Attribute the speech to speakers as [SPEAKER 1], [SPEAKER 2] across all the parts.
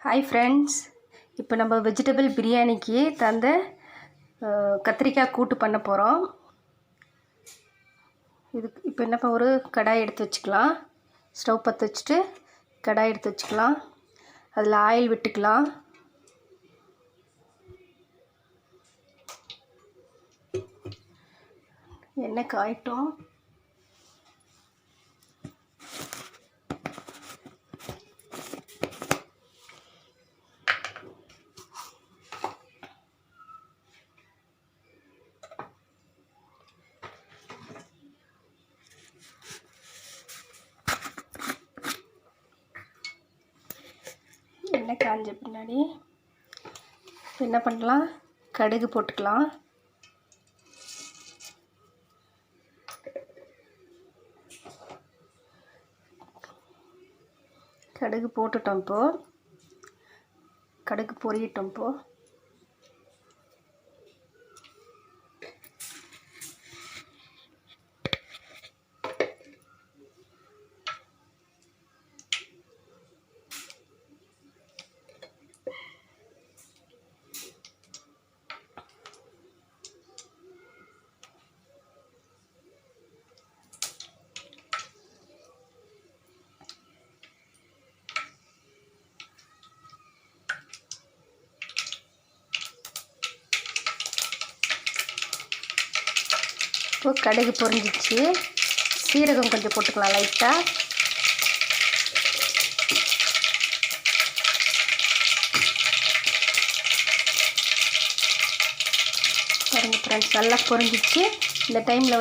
[SPEAKER 1] Hi friends, இப்போ நம்ம vegetable பிரியாணிக்கு தந்த கத்திரிக்காய் கூட்டு பண்ண போகிறோம். இதுக்கு இப்போ என்ன ஒரு கடாய் எடுத்து வச்சுக்கலாம். ஸ்டவ் பற்ற வச்சுட்டு கடாய் எடுத்து வச்சுக்கலாம். அதில் ஆயில் விட்டுக்கலாம். எண்ணெய் காயட்டும். எண்ணெய் காஞ்ச பின்னாடி என்ன பண்ணலாம், கடுகு போட்டுக்கலாம். கடுகு போட்டுட்டோம். இப்போது கடுகு பொரியட்டும். இப்போது கடுகு பொரிஞ்சிச்சு. சீரகம் கொஞ்சம் போட்டுக்கலாம் லைட்டாக. பாருங்கள் ஃப்ரெண்ட்ஸ், நல்லா பொரிஞ்சிச்சு. இந்த டைமில்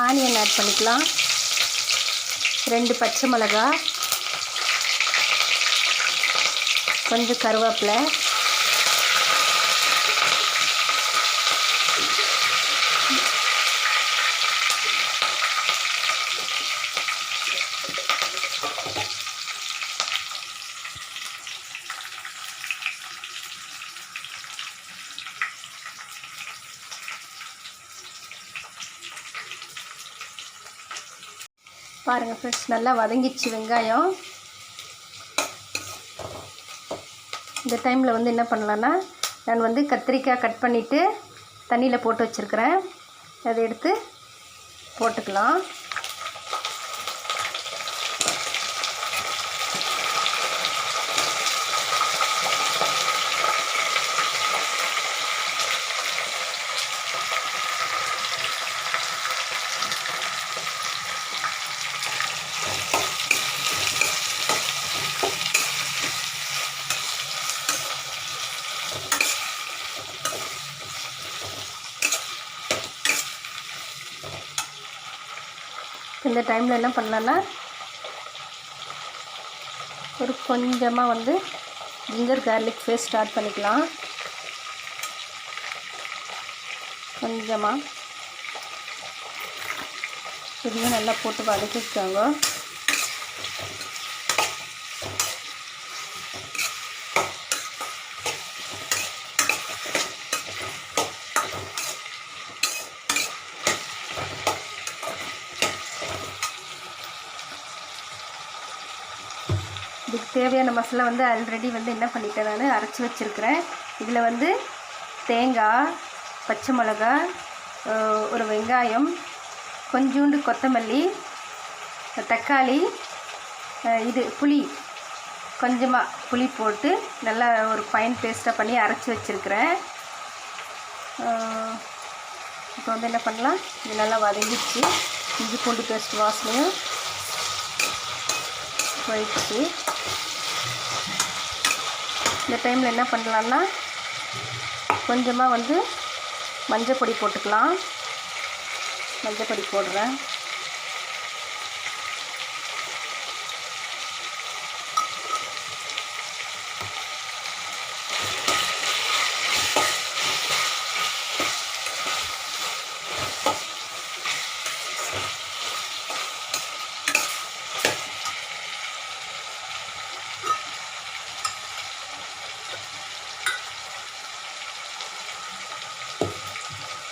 [SPEAKER 1] ஆனியன் ஆட் பண்ணிக்கலாம். 2 பச்சை மிளகாய், கொஞ்சம் கருவேப்பிலை, பாருங்கள் ஃப்ரெண்ட்ஸ், நல்லா வதங்கிடுச்சு வெங்காயம். இந்த டைமில் என்ன பண்ணலான்னா, நான் கத்திரிக்காய் கட் பண்ணிவிட்டு தண்ணியில் போட்டு வச்சுருக்கிறேன். அதை எடுத்து போட்டுக்கலாம். இந்த டைமில் என்ன பண்ணலான்னா, ஒரு கொஞ்சமாக ஜிஞ்சர் கார்லிக் பேஸ்ட் ஆட் பண்ணிக்கலாம். கொஞ்சமாக இதையும் நல்லா போட்டு வதக்கிக்கோங்க. இதுக்கு தேவையான மசாலா ஆல்ரெடி என்ன பண்ணிட்டேன், நான் அரைச்சி வச்சுருக்கிறேன். இதில் தேங்காய், பச்சை மிளகாய், ஒரு வெங்காயம், கொஞ்சோண்டு கொத்தமல்லி, தக்காளி, புளி, கொஞ்சமாக புளி போட்டு நல்லா ஒரு ஃபைன் பேஸ்ட்டாக பண்ணி அரைச்சி வச்சுருக்கிறேன். இப்போ என்ன பண்ணலாம், இது நல்லா வதங்கிடுச்சு. இஞ்சி பூண்டு பேஸ்ட் வாசனையும் போயிடுச்சு. இந்த டைமில் என்ன பண்ணலான்னா, கொஞ்சமாக மஞ்சள் பொடி போட்டுக்கலாம். மஞ்சள் பொடி போடுறேன்.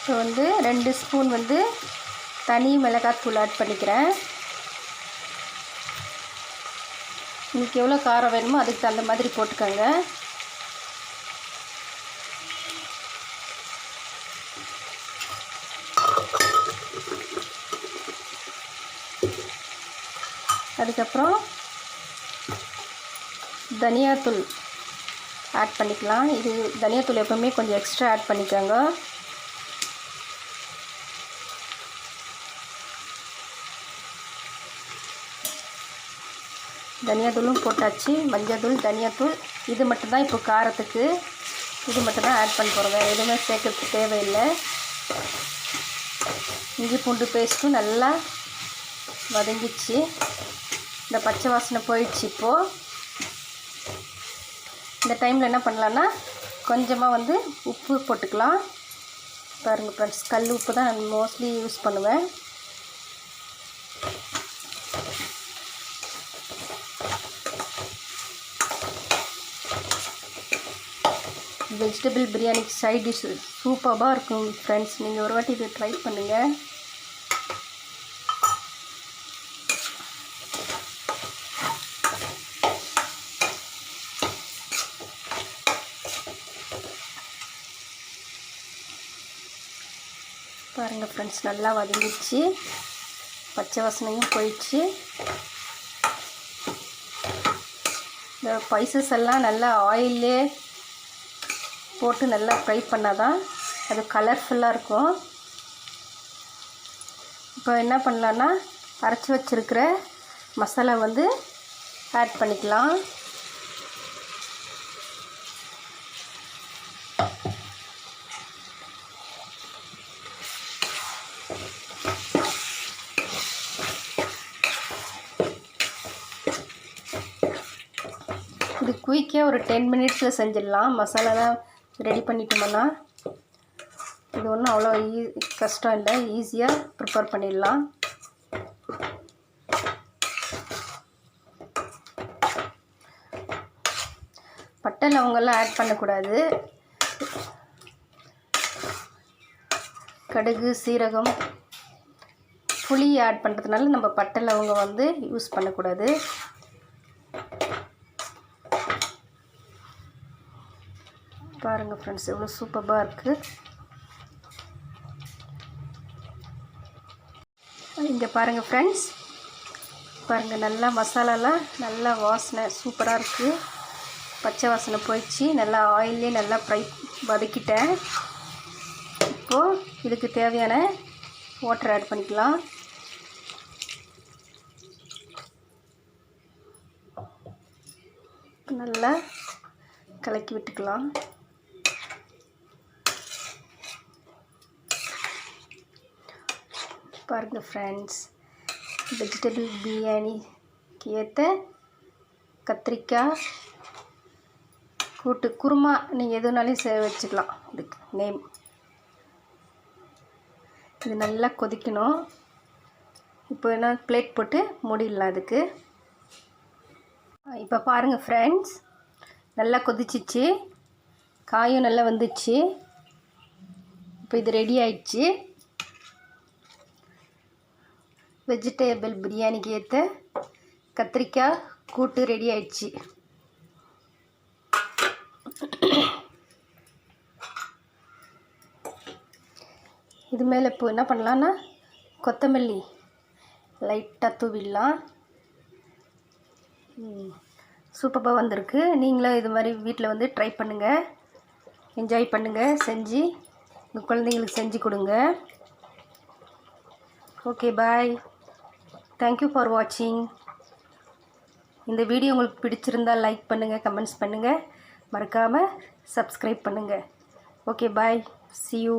[SPEAKER 1] இப்போ 2 ஸ்பூன் தனி மிளகாத்தூள் ஆட் பண்ணிக்கிறேன். உங்களுக்கு எவ்வளோ காரம் வேணுமோ அதுக்கு தகுந்த மாதிரி போட்டுக்கோங்க. அதுக்கப்புறம் தனியாத்தூள் ஆட் பண்ணிக்கலாம். இது தனியாத்தூள் எப்போவுமே கொஞ்சம் எக்ஸ்ட்ரா ஆட் பண்ணிக்கோங்க. தனியாத்தூளும் போட்டாச்சு. மஞ்சத்தூள், தனியாத்தூள் இது மட்டும்தான் இப்போ காரத்துக்கு. இது மட்டும்தான் ஆட் பண்ண போகிறோம். வேறு எதுவுமே சேர்க்கறதுக்கு தேவையில்லை. இஞ்சி பூண்டு பேஸ்ட்டும் நல்லா வதங்கிச்சு. இந்த பச்சை வாசனை போயிடுச்சு. இப்போது இந்த டைமில் என்ன பண்ணலான்னா கொஞ்சமாக உப்பு போட்டுக்கலாம். பாருங்கள் ஃப்ரெண்ட்ஸ், கல் உப்பு தான் நான் மோஸ்ட்லி யூஸ் பண்ணுவேன். வெஜிடபிள் பிரியாணி சைட் டிஷ் சூப்பராக இருக்கும் ஃப்ரெண்ட்ஸ். நீங்கள் ஒரு வாட்டி இதை ட்ரை பண்ணுங்கள். பாருங்கள் ஃப்ரெண்ட்ஸ், நல்லா வதங்கிடுச்சு. பச்சை வாசனையும் போயிடுச்சு. இந்த ஸ்பைசஸ் எல்லாம் நல்லா ஆயிலே போட்டு நல்லா ஃப்ரை பண்ணால் தான் அது கலர்ஃபுல்லாக இருக்கும். இப்போ என்ன பண்ணலான்னா அரைச்சி வச்சுருக்கிற மசாலா ஆட் பண்ணிக்கலாம். இது குயிக்காக ஒரு 10 மினிட்ஸில் செஞ்சிடலாம். மசாலாலாம் ரெடி பண்ணிட்டோம்னா இது ஒன்றும் அவ்வளோ கஷ்டம் இல்லை. ஈஸியாக ப்ரிப்பேர் பண்ணிடலாம். பட்டை லவங்கெல்லாம் ஆட் பண்ணக்கூடாது. கடுகு, சீரகம், புளி ஆட் பண்ணுறதுனால நம்ம பட்டை லவங்கம் யூஸ் பண்ணக்கூடாது. பாருங்கள் ஃப்ரெண்ட்ஸ், எவ்வளோ சூப்பராக இருக்குது. இங்கே பாருங்கள் ஃப்ரெண்ட்ஸ், பாருங்கள் நல்லா மசாலாலாம் நல்லா வாசனை சூப்பராக இருக்குது. பச்சை வாசனை போயிடுச்சு. நல்லா ஆயிலே நல்லா ஃப்ரை வதக்கிட்டேன். இப்போது இதுக்கு தேவையான வாட்டர் ஆட் பண்ணிக்கலாம். நல்லா கலக்கி விட்டுக்கலாம். பாருங்கள் ஃப்ரெண்ட்ஸ், வெஜிடபிள் பிரியாணிக்கு ஏற்ற கத்திரிக்காய் கூட்டு குருமா நீங்கள் எதுனாலும் வச்சுக்கலாம். இதுக்கு நேம் இது நல்லா கொதிக்கணும். இப்போ என்ன பிளேட் போட்டு மூடிடலாம். அதுக்கு இப்போ பாருங்கள் ஃப்ரெண்ட்ஸ், நல்லா கொதிச்சிச்சு. காயும் நல்லா வந்துச்சு. இப்போ இது ரெடி ஆயிடுச்சு. வெஜிடபிள் பிரியாணிக்கு ஏற்ற கத்திரிக்காய் கூட்டு ரெடி ஆயிடுச்சு. இது மேலே இப்போ என்ன பண்ணலான்னா கொத்தமல்லி லைட்டாக தூவிடலாம். சூப்பராக வந்திருக்கு. நீங்களும் இது மாதிரி வீட்டில் ட்ரை பண்ணுங்கள், என்ஜாய் பண்ணுங்கள். செஞ்சு உங்கள் குழந்தைங்களுக்கு செஞ்சு கொடுங்க. Okay, bye. தேங்க்யூ ஃபார் வாட்சிங். இந்த வீடியோ உங்களுக்கு பிடிச்சிருந்தால் லைக் பண்ணுங்கள், கமெண்ட்ஸ் பண்ணுங்கள், மறக்காமல் சப்ஸ்கிரைப் பண்ணுங்கள். Okay, bye. See you.